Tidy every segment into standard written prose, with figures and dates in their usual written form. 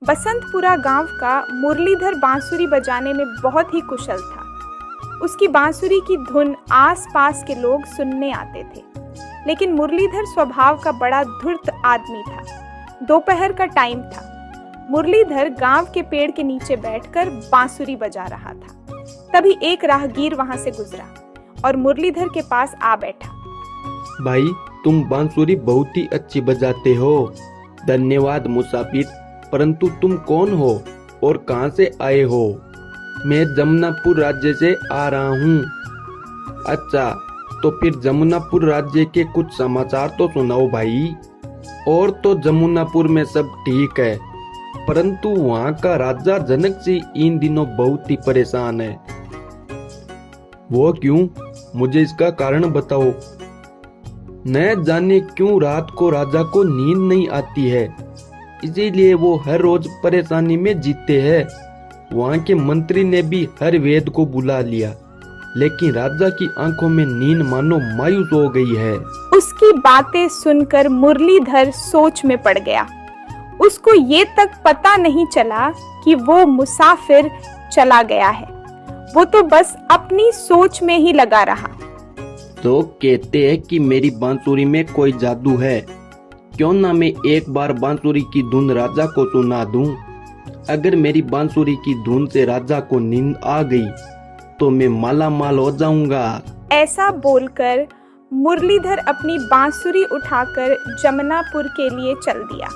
बसंतपुरा गांव का मुरलीधर बांसुरी बजाने में बहुत ही कुशल था। उसकी बांसुरी की धुन आस-पास के लोग सुनने आते थे, लेकिन मुरलीधर स्वभाव का बड़ा धूर्त आदमी था। दोपहर का टाइम था। मुरलीधर गांव के पेड़ के नीचे बैठकर बांसुरी बजा रहा था। तभी एक राहगीर वहां से गुजरा और मुरलीधर के पास आ बैठा। भाई, तुम बांसुरी बहुत ही अच्छी बजाते हो। धन्यवाद मुसाफिर, परंतु तुम कौन हो और कहां से आए हो? मैं जमुनापुर राज्य से आ रहा हूँ। अच्छा, तो फिर जमुनापुर राज्य के कुछ समाचार तो सुनाओ भाई। और तो जमुनापुर में सब ठीक है, परंतु वहाँ का राजा जनक सिंह इन दिनों बहुत ही परेशान है। वो क्यों? मुझे इसका कारण बताओ। न जाने क्यों रात को राजा को नींद नहीं आती है, इसीलिए वो हर रोज परेशानी में जीते हैं। वहाँ के मंत्री ने भी हर वेद को बुला लिया, लेकिन राजा की आंखों में नींद मानो मायूस हो गई है। उसकी बातें सुनकर मुरलीधर सोच में पड़ गया। उसको ये तक पता नहीं चला कि वो मुसाफिर चला गया है। वो तो बस अपनी सोच में ही लगा रहा। तो कहते हैं कि मेरी बांसुरी में कोई जादू है। क्यों ना मैं एक बार बांसुरी की धुन राजा को सुना दूं। अगर मेरी बांसुरी की धुन से राजा को नींद आ गई तो मैं माला माल हो जाऊंगा। ऐसा बोलकर मुरलीधर अपनी बांसुरी उठाकर जमुनापुर के लिए चल दिया।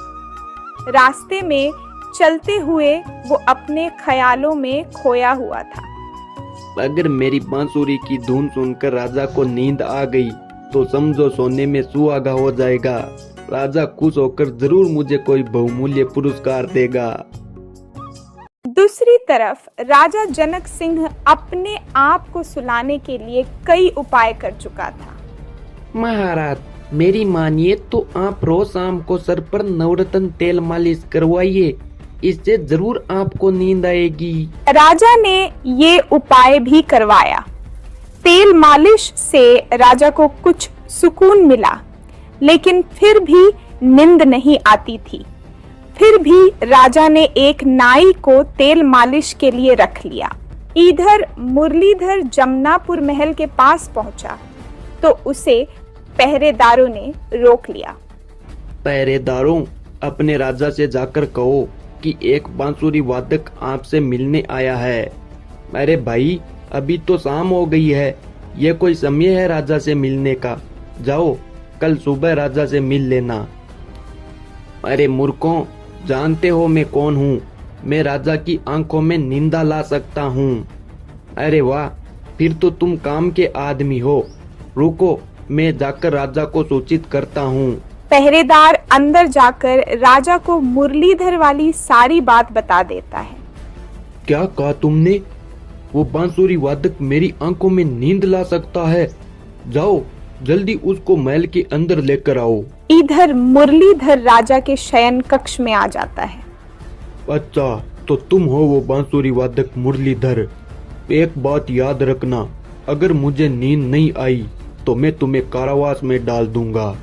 रास्ते में चलते हुए वो अपने ख्यालों में खोया हुआ था। अगर मेरी बांसुरी की धुन सुनकर राजा को नींद आ गई तो समझो सोने में सुहागा हो जाएगा। राजा खुश होकर जरूर मुझे कोई बहुमूल्य पुरस्कार देगा। दूसरी तरफ राजा जनक सिंह अपने आप को सुलाने के लिए कई उपाय कर चुका था। महाराज, मेरी मानिए तो आप रोज शाम को सर पर नवरत्न तेल मालिश करवाइए, इससे जरूर आपको नींद आएगी। राजा ने ये उपाय भी करवाया। तेल मालिश से राजा को कुछ सुकून मिला, लेकिन फिर भी नींद नहीं आती थी। फिर भी राजा ने एक नाई को तेल मालिश के लिए रख लिया। इधर मुरलीधर जमुनापुर महल के पास पहुंचा तो उसे पहरेदारों ने रोक लिया। पहरेदारों, अपने राजा से जाकर कहो कि एक बांसुरी वादक आपसे मिलने आया है। अरे भाई, अभी तो शाम हो गई है, ये कोई समय है राजा से मिलने का? जाओ, कल सुबह राजा से मिल लेना। अरे मूर्खों, जानते हो मैं कौन हूँ? मैं राजा की आंखों में निंदा ला सकता हूँ। अरे वाह, फिर तो तुम काम के आदमी हो। रुको, मैं जाकर राजा को सूचित करता हूँ। पहरेदार अंदर जाकर राजा को मुरलीधर वाली सारी बात बता देता है। क्या कहा तुमने? वो बांसुरी वादक मेरी आंखों में नींद ला सकता है? जाओ, जल्दी उसको महल के अंदर लेकर आओ। इधर मुरलीधर राजा के शयन कक्ष में आ जाता है। अच्छा, तो तुम हो वो बांसुरी वादक मुरलीधर। एक बात याद रखना, अगर मुझे नींद नहीं आई तो मैं तुम्हें कारावास में डाल दूंगा।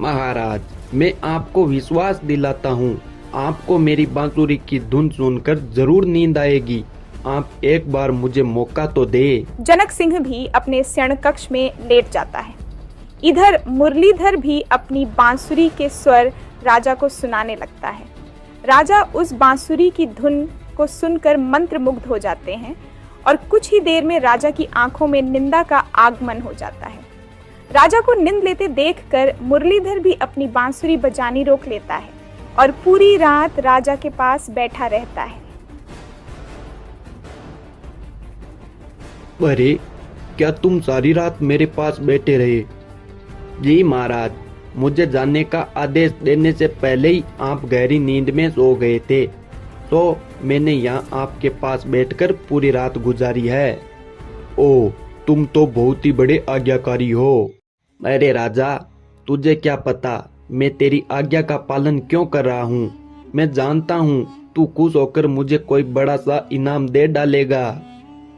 महाराज, मैं आपको विश्वास दिलाता हूँ, आपको मेरी बांसुरी की धुन सुनकर जरूर नींद आएगी। आप एक बार मुझे मौका तो दे। जनक सिंह भी अपने शयन कक्ष में लेट जाता है। इधर मुरलीधर भी अपनी बांसुरी के स्वर राजा को सुनाने लगता है। राजा उस बांसुरी की धुन को सुनकर मंत्रमुग्ध हो जाते हैं और कुछ ही देर में राजा की आंखों में निंदा का आगमन हो जाता है। राजा को नींद लेते देखकर मुरलीधर भी अपनी बांसुरी बजानी रोक लेता है और पूरी रात राजा के पास बैठा रहता है। अरे, क्या तुम सारी रात मेरे पास बैठे रहे? जी महाराज, मुझे जाने का आदेश देने से पहले ही आप गहरी नींद में सो गए थे, तो मैंने यहाँ आपके पास बैठकर पूरी रात गुजारी है। ओ, तुम तो बहुत ही बड़े आज्ञाकारी हो। अरे राजा, तुझे क्या पता मैं तेरी आज्ञा का पालन क्यों कर रहा हूँ। मैं जानता हूँ तू खुश होकर मुझे कोई बड़ा सा इनाम दे डालेगा।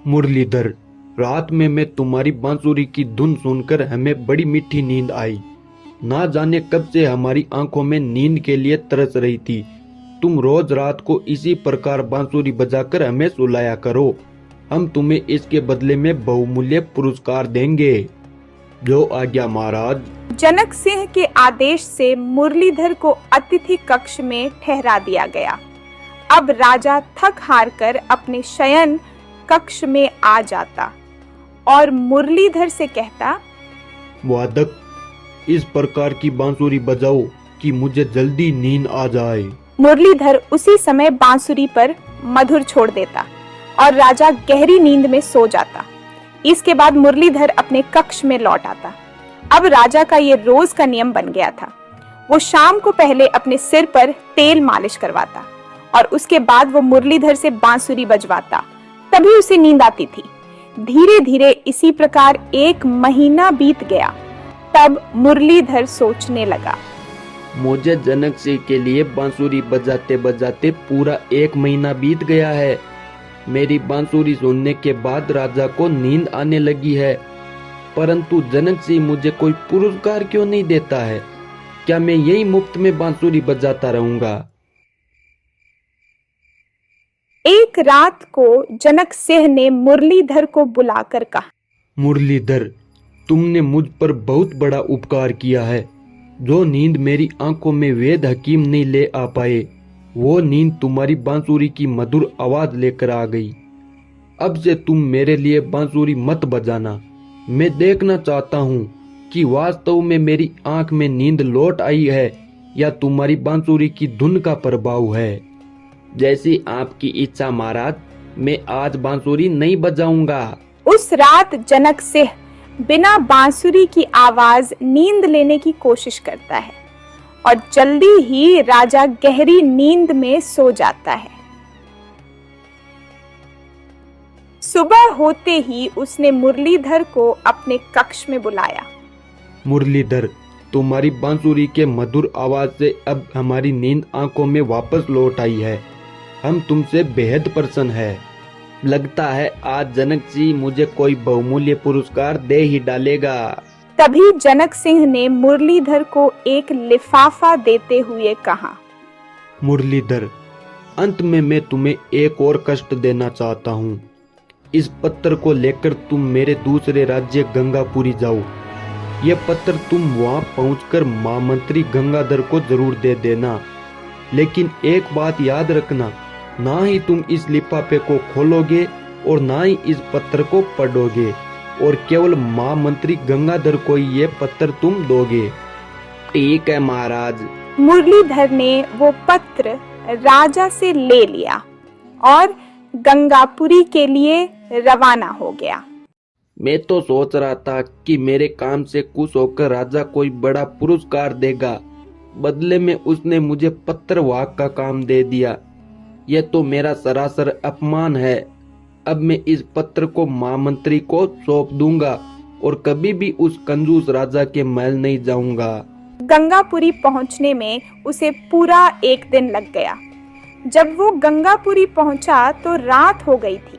मुरलीधर, रात में मैं तुम्हारी बांसुरी की धुन सुनकर हमें बड़ी मीठी नींद आई। ना जाने कब से हमारी आंखों में नींद के लिए तरस रही थी, तुम रोज रात को इसी प्रकार बांसुरी बजाकर हमें सुलाया करो। हम तुम्हें इसके बदले में बहुमूल्य पुरस्कार देंगे। जो आज्ञा महाराज। जनक सिंह के आदेश से मुरलीधर को अतिथि कक्ष में ठहरा दिया गया। अब राजा थक हार कर अपने शयन कक्ष में आ जाता और मुरलीधर से कहता, वादक, इस प्रकार की बांसुरी बजाओ कि मुझे जल्दी नींद आ जाए। मुरलीधर उसी समय बांसुरी पर मधुर छोड़ देता और राजा गहरी नींद में सो जाता। इसके बाद मुरलीधर अपने कक्ष में लौट आता। अब राजा का ये रोज का नियम बन गया था। वो शाम को पहले अपने सिर पर तेल मालिश करवाता और उसके बाद वो मुरलीधर से बांसुरी बजवाता, तभी उसे नींद आती थी। धीरे धीरे इसी प्रकार 1 महीना बीत गया। तब मुरलीधर सोचने लगा, मुझे जनक सिंह के लिए बांसुरी बजाते बजाते पूरा 1 महीना बीत गया है। मेरी बांसुरी सुनने के बाद राजा को नींद आने लगी है, परंतु जनक सिंह मुझे कोई पुरस्कार क्यों नहीं देता है? क्या मैं यही मुफ्त में बांसुरी बजाता रहूंगा? एक रात को जनक सिंह ने मुरलीधर को बुलाकर कहा, मुरलीधर, तुमने मुझ पर बहुत बड़ा उपकार किया है। जो नींद मेरी आंखों में वेद हकीम नहीं ले आ पाए, वो नींद तुम्हारी बांसुरी की मधुर आवाज लेकर आ गई। अब से तुम मेरे लिए बांसुरी मत बजाना। मैं देखना चाहता हूँ कि वास्तव में मेरी आंख में नींद लौट आई है या तुम्हारी बांसुरी की धुन का प्रभाव है। जैसी आपकी इच्छा महाराज, मैं आज बांसुरी नहीं बजाऊंगा। उस रात जनक सिंह बिना बांसुरी की आवाज नींद लेने की कोशिश करता है और जल्दी ही राजा गहरी नींद में सो जाता है। सुबह होते ही उसने मुरलीधर को अपने कक्ष में बुलाया। मुरलीधर, तुम्हारी बांसुरी के मधुर आवाज से अब हमारी नींद आंखों में वापस लौट आई है। हम तुमसे बेहद प्रसन्न है। लगता है आज जनक सिंह मुझे कोई बहुमूल्य पुरस्कार दे ही डालेगा। तभी जनक सिंह ने मुरलीधर को एक लिफाफा देते हुए कहा, मुरलीधर, अंत में मैं तुम्हें एक और कष्ट देना चाहता हूँ। इस पत्र को लेकर तुम मेरे दूसरे राज्य गंगापुरी जाओ। ये पत्र तुम वहाँ पहुँचकर महामंत्री गंगाधर को जरूर दे देना। लेकिन एक बात याद रखना, ना ही तुम इस लिफाफे को खोलोगे और ना ही इस पत्र को पढ़ोगे, और केवल महामंत्री गंगाधर को ही ये पत्र तुम दोगे। ठीक है महाराज। मुरलीधर ने वो पत्र राजा से ले लिया और गंगापुरी के लिए रवाना हो गया। मैं तो सोच रहा था कि मेरे काम से खुश होकर राजा कोई बड़ा पुरस्कार देगा, बदले में उसने मुझे पत्रवाहक का काम दे दिया। यह तो मेरा सरासर अपमान है। अब मैं इस पत्र को महामंत्री को सौंप दूंगा और कभी भी उस कंजूस राजा के महल नहीं जाऊंगा। गंगापुरी पहुंचने में उसे पूरा 1 दिन लग गया। जब वो गंगापुरी पहुंचा तो रात हो गई थी।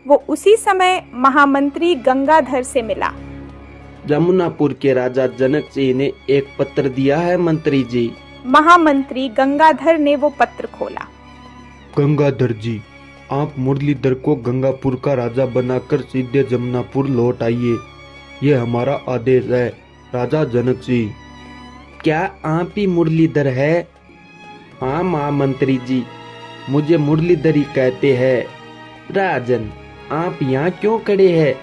वो उसी समय महामंत्री गंगाधर से मिला। जमुनापुर के राजा जनक सिंह ने एक पत्र दिया है मंत्री जी। महामंत्री गंगाधर ने वो पत्र खोला। गंगाधर जी, आप मुरलीधर को गंगापुर का राजा बनाकर सीधे जमुनापुर लौट आइए। ये हमारा आदेश है, राजा जनक सिंह। क्या आप ही मुरलीधर है? हाँ महामंत्री जी, मुझे मुरलीधर ही कहते हैं। राजन, आप यहाँ क्यों खड़े हैं?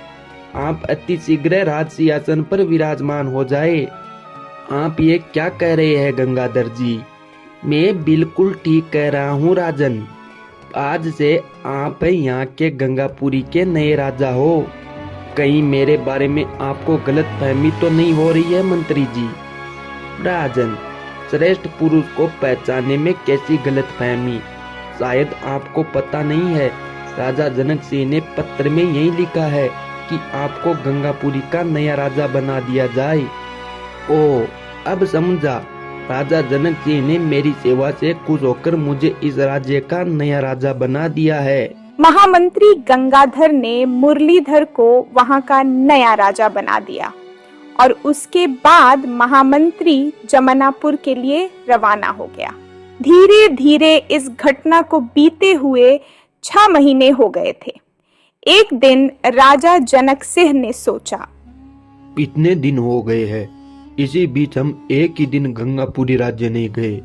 आप अति शीघ्र राज सिंहासन पर विराजमान हो जाए। आप ये क्या कह रहे हैं गंगाधर जी? मैं बिल्कुल ठीक कह रहा हूँ राजन। आज से आप यहाँ के गंगापुरी के नए राजा हो। कहीं मेरे बारे में आपको गलत फहमी तो नहीं हो रही है मंत्री जी? राजन, श्रेष्ठ पुरुष को पहचानने में कैसी गलत फहमी? शायद आपको पता नहीं है, राजा जनक सिंह ने पत्र में यही लिखा है कि आपको गंगापुरी का नया राजा बना दिया जाए। ओ, अब समझा। राजा जनक सिंह ने मेरी सेवा से खुश होकर मुझे इस राज्य का नया राजा बना दिया है। महामंत्री गंगाधर ने मुरलीधर को वहां का नया राजा बना दिया और उसके बाद महामंत्री जमुनापुर के लिए रवाना हो गया। धीरे धीरे इस घटना को बीते हुए 6 महीने हो गए थे। एक दिन राजा जनक सिंह ने सोचा, इतने दिन हो गए हैं, इसी बीच हम एक ही दिन गंगापुरी राज्य नहीं गए।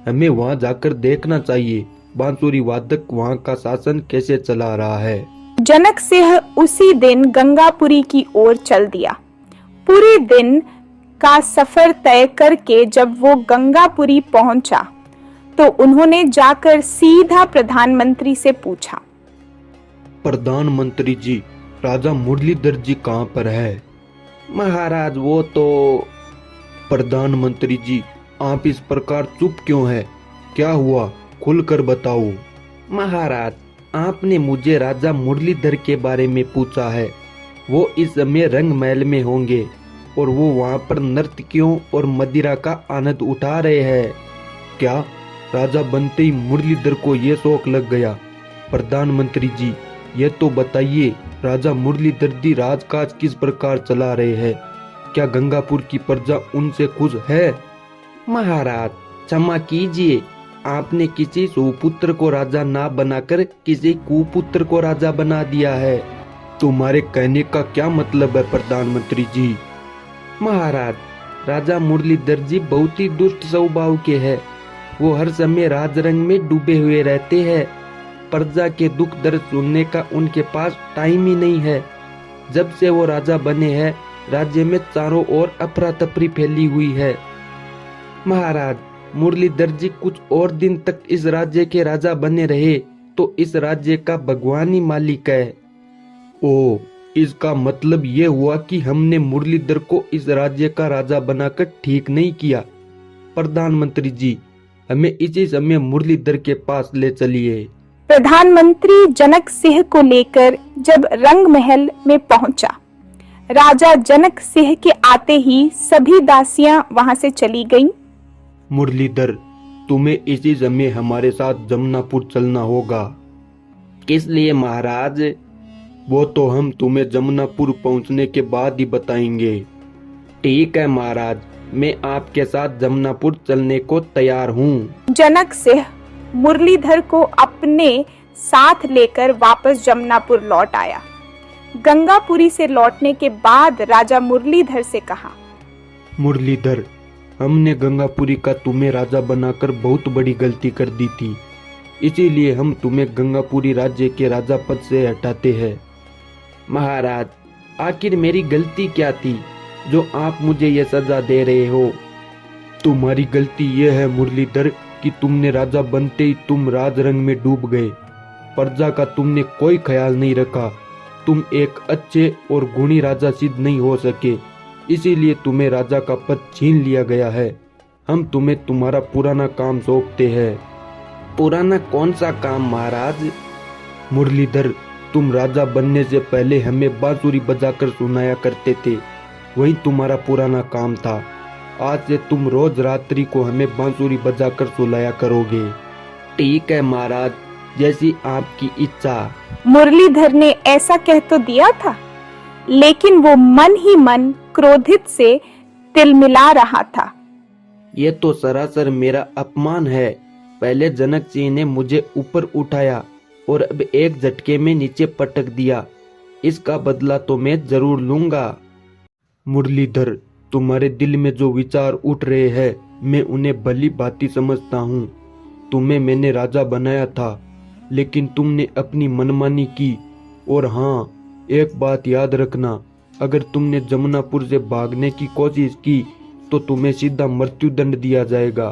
हमें वहां जाकर देखना चाहिए बांसुरी वादक वहां का शासन कैसे चला रहा है। जनक सिंह उसी दिन गंगापुरी की ओर चल दिया। पूरे दिन का सफर तय करके जब वो गंगापुरी पहुंचा तो उन्होंने जाकर सीधा प्रधानमंत्री से पूछा, प्रधानमंत्री जी, राजा मुरलीधर जी कहाँ पर है? महाराज वो तो। प्रधानमंत्री जी, आप इस प्रकार चुप क्यों हैं? क्या हुआ, खुलकर बताओ। महाराज, आपने मुझे राजा मुरलीधर के बारे में पूछा है। वो इस समय रंग महल में होंगे और वो वहाँ पर नर्तकियों और मदिरा का आनंद उठा रहे हैं। क्या राजा बनते ही मुरलीधर को ये शौक लग गया? प्रधानमंत्री जी, ये तो बताइए, राजा मुरलीधर जी राजकाज किस प्रकार चला रहे हैं? क्या गंगापुर की प्रजा उनसे खुश है? महाराज क्षमा कीजिए, आपने किसी सुपुत्र को राजा ना बनाकर किसी कुपुत्र को राजा बना दिया है। तुम्हारे कहने का क्या मतलब है प्रधानमंत्री जी? महाराज, राजा मुरलीधर जी बहुत ही दुष्ट स्वभाव के हैं। वो हर समय राजरंग में डूबे हुए रहते हैं। प्रजा के दुख दर्द सुनने का उनके पास टाइम ही नहीं है। जब से वो राजा बने हैं, राज्य में चारों ओर अफरा तफरी फैली हुई है। महाराज, मुरलीधर जी कुछ और दिन तक इस राज्य के राजा बने रहे तो इस राज्य का भगवान ही मालिक है। ओ, इसका मतलब ये हुआ कि हमने मुरलीधर को इस राज्य का राजा बनाकर ठीक नहीं किया। प्रधानमंत्री जी, हमें इसी समय मुरलीधर के पास ले चलिए। प्रधानमंत्री जनक सिंह को लेकर जब रंग महल में पहुंचा, राजा जनक सिंह के आते ही सभी दासियां वहां से चली गईं। मुरलीधर, तुम्हें इसी समय हमारे साथ जमुनापुर चलना होगा। किस लिए महाराज? वो तो हम तुम्हें जमुनापुर पहुंचने के बाद ही बताएंगे। ठीक है महाराज, मैं आपके साथ जमुनापुर चलने को तैयार हूँ। जनक सिंह मुरलीधर को अपने साथ लेकर वापस जमुनापुर लौट आया। गंगापुरी से लौटने के बाद राजा मुरलीधर से कहा, मुरलीधर, हमने गंगापुरी का तुम्हें राजा बनाकर बहुत बड़ी गलती कर दी थी। इसीलिए हम तुम्हें गंगापुरी राज्य के राजा पद से हटाते हैं। महाराज, आखिर मेरी गलती क्या थी जो आप मुझे ये सजा दे रहे हो? तुम्हारी गलती ये है मुरलीधर कि तुमने राजा बनते ही तुम राजरंग में डूब गए। प्रजा का तुमने कोई ख्याल नहीं रखा। तुम एक अच्छे और गुणी राजा सिद्ध नहीं हो सके, इसीलिए तुम्हें राजा का पद छीन लिया गया है। हम तुम्हें तुम्हारा पुराना काम सौंपते हैं। पुराना कौन सा काम महाराज? मुरलीधर, तुम राजा बनने से पहले हमें बांसुरी बजाकर सुनाया करते थे, वही तुम्हारा पुराना काम था। आज से तुम रोज रात्रि को हमें बांसुरी बजाकर सुलाया करोगे। ठीक है महाराज, जैसी आपकी इच्छा। मुरलीधर ने ऐसा कह तो दिया था, लेकिन वो मन ही मन क्रोधित से तिलमिला रहा था। ये तो सरासर मेरा अपमान है। पहले जनक सिंह ने मुझे ऊपर उठाया और अब एक झटके में नीचे पटक दिया। इसका बदला तो मैं जरूर लूंगा। मुरलीधर, तुम्हारे दिल में जो विचार उठ रहे हैं, मैं उन्हें भली भांति समझता हूँ। तुम्हें मैंने राजा बनाया था, लेकिन तुमने अपनी मनमानी की। और हाँ, एक बात याद रखना, अगर तुमने जमुनापुर से भागने की कोशिश की तो तुम्हें सीधा मृत्युदंड दिया जाएगा।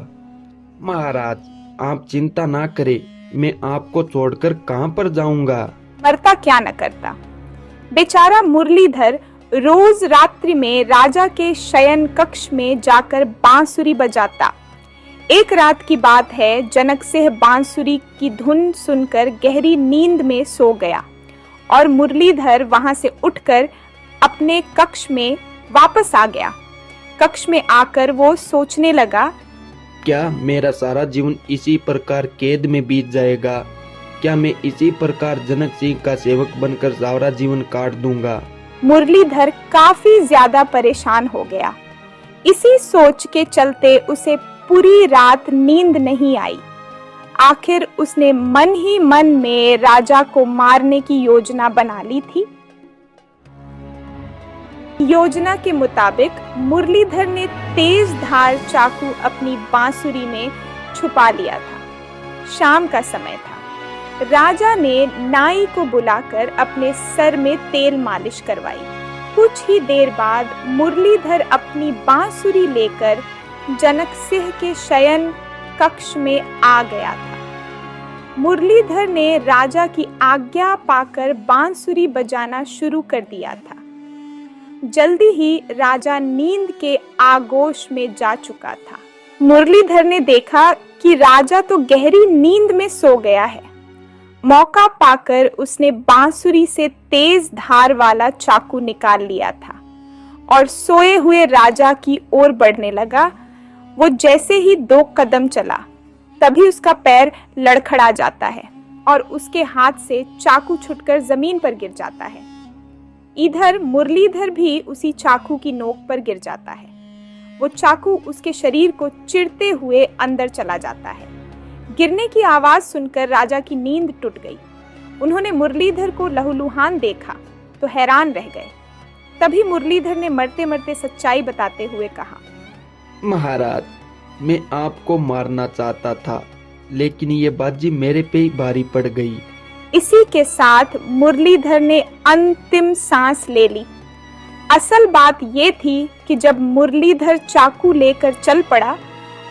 महाराज, आप चिंता ना करें, मैं आपको छोड़कर कहाँ पर जाऊंगा। मरता क्या न करता। बेचारा मुरलीधर रोज रात्रि में राजा के शयन कक्ष में जाकर बांसुरी बजाता। एक रात की बात है, जनक सिंह बांसुरी की धुन सुनकर गहरी नींद में सो गया और मुरलीधर वहां से उठकर अपने कक्ष में वापस आ गया। कक्ष में आकर वो सोचने लगा, क्या मेरा सारा जीवन इसी प्रकार कैद में बीत जाएगा? क्या मैं इसी प्रकार जनक सिंह का सेवक बनकर सारा जीवन काट दूंगा? मुरलीधर काफी ज्यादा परेशान हो गया। इसी सोच के चलते उसे पूरी रात नींद नहीं आई। आखिर उसने मन ही मन में राजा को मारने की योजना बना ली थी। योजना के मुताबिक मुरलीधर ने तेज धार चाकू अपनी बांसुरी में छुपा लिया था। शाम का समय था। राजा ने नाई को बुलाकर अपने सर में तेल मालिश करवाई। कुछ ही देर बाद मुरलीधर अपनी बांसुरी लेकर जनक सिंह के शयन कक्ष में आ गया था। मुरलीधर ने राजा की आज्ञा पाकर बांसुरी बजाना शुरू कर दिया था। जल्दी ही राजा नींद के आगोश में जा चुका था। मुरलीधर ने देखा कि राजा तो गहरी नींद में सो गया है। मौका पाकर उसने बांसुरी से तेज धार वाला चाकू निकाल लिया था और सोए हुए राजा की ओर बढ़ने लगा। वो जैसे ही 2 कदम चला, तभी उसका पैर लड़खड़ा जाता है और उसके हाथ से चाकू छूटकर जमीन पर गिर जाता है। इधर मुरलीधर भी उसी चाकू की नोक पर गिर जाता है। वो चाकू उसके शरीर को चिरते हुए अंदर चला जाता है। गिरने की आवाज सुनकर राजा की नींद टूट गई। उन्होंने मुरलीधर को लहूलुहान देखा तो हैरान रह गए। तभी मुरलीधर ने मरते मरते सच्चाई बताते हुए कहा, महाराज, मैं आपको मारना चाहता था, लेकिन ये बाजी मेरे पे ही भारी पड़ गई। इसी के साथ मुरलीधर ने अंतिम सांस ले ली। असल बात ये थी कि जब मुरलीधर चाकू लेकर चल पड़ा,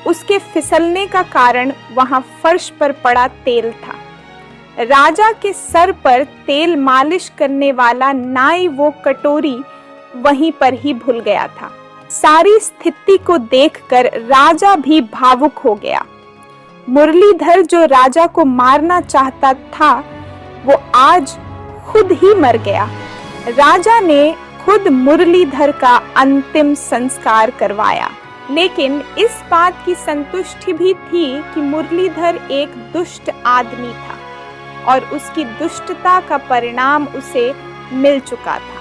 उसके फिसलने का कारण वहां फर्श पर पड़ा तेल था। राजा के सर पर तेल मालिश करने वाला नाई वो कटोरी वहीं पर ही भूल गया था। सारी स्थिति को देखकर राजा भी भावुक हो गया। मुरलीधर जो राजा को मारना चाहता था, वो आज खुद ही मर गया। राजा ने खुद मुरलीधर का अंतिम संस्कार करवाया, लेकिन इस बात की संतुष्टि भी थी कि मुरलीधर एक दुष्ट आदमी था और उसकी दुष्टता का परिणाम उसे मिल चुका था।